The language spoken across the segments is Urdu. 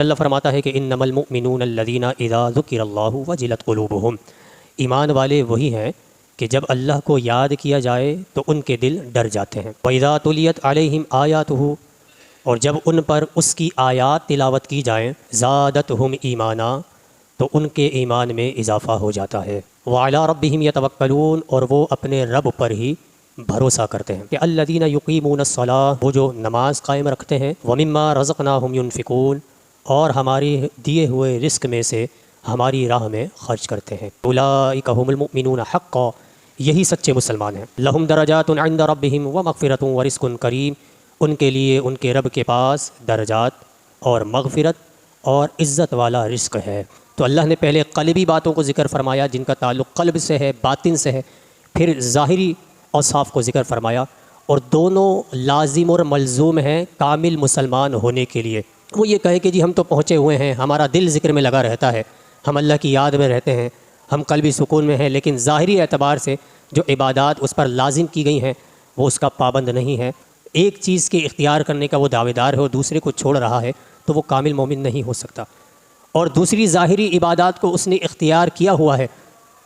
اللہ فرماتا ہے کہ انما المؤمنون الذین اذا ذکر اللہ وجلت قلوبہم، ایمان والے وہی ہیں کہ جب اللہ کو یاد کیا جائے تو ان کے دل ڈر جاتے ہیں۔ وَإِذَا تُلِيَتْ عَلَيْهِمْ آيَاتُهُ، اور جب ان پر اس کی آیات تلاوت کی جائیں، زادتہم ایمانا، تو ان کے ایمان میں اضافہ ہو جاتا ہے۔ وَعَلَىٰ رَبِّهِمْ يَتَوَكَّلُونَ، اور وہ اپنے رب پر ہی بھروسہ کرتے ہیں کہ الذین یقیمون الصلاۃ، وہ جو نماز قائم رکھتے ہیں، وَمِمَّا رَزَقْنَاهُمْ يُنْفِقُونَ، اور ہماری دیے ہوئے رزق میں سے ہماری راہ میں خرچ کرتے ہیں۔ اولئک ھم المؤمنون حقا، یہی سچے مسلمان ہیں۔ لہم درجات عند ربہم ومغفرۃ ورزق کریم، ان کے لیے ان کے رب کے پاس درجات اور مغفرت اور عزت والا رزق ہے۔ تو اللہ نے پہلے قلبی باتوں کو ذکر فرمایا جن کا تعلق قلب سے ہے، باطن سے ہے، پھر ظاہری اوصاف کو ذکر فرمایا، اور دونوں لازم اور ملزوم ہیں کامل مسلمان ہونے کے لیے۔ وہ یہ کہے کہ جی ہم تو پہنچے ہوئے ہیں، ہمارا دل ذکر میں لگا رہتا ہے، ہم اللہ کی یاد میں رہتے ہیں، ہم قلبی سکون میں ہیں، لیکن ظاہری اعتبار سے جو عبادات اس پر لازم کی گئی ہیں وہ اس کا پابند نہیں ہے۔ ایک چیز کے اختیار کرنے کا وہ دعوے دار ہے اور دوسرے کو چھوڑ رہا ہے، تو وہ کامل مومن نہیں ہو سکتا۔ اور دوسری ظاہری عبادات کو اس نے اختیار کیا ہوا ہے،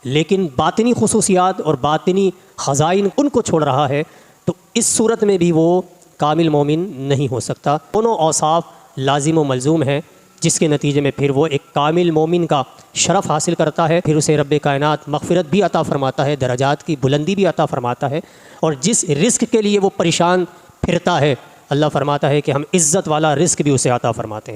لیکن باطنی خصوصیات اور باطنی خزائن ان کو چھوڑ رہا ہے، تو اس صورت میں بھی وہ کامل مومن نہیں ہو سکتا۔ دونوں اوصاف لازم و ملزوم ہیں، جس کے نتیجے میں پھر وہ ایک کامل مومن کا شرف حاصل کرتا ہے، پھر اسے رب کائنات مغفرت بھی عطا فرماتا ہے، درجات کی بلندی بھی عطا فرماتا ہے، اور جس رزق کے لیے وہ پریشان پھرتا ہے، اللہ فرماتا ہے کہ ہم عزت والا رزق بھی اسے عطا فرماتے ہیں۔